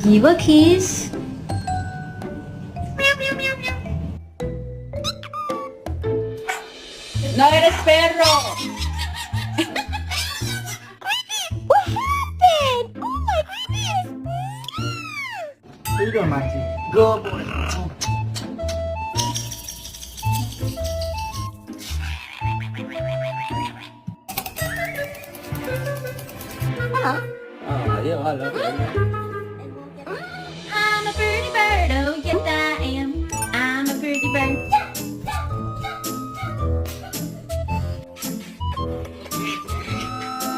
Give a kiss. No eres perro. What happened? Oh my goodness. How you doing, Maxie? Good boy. Hello. Oh, yeah, I love it.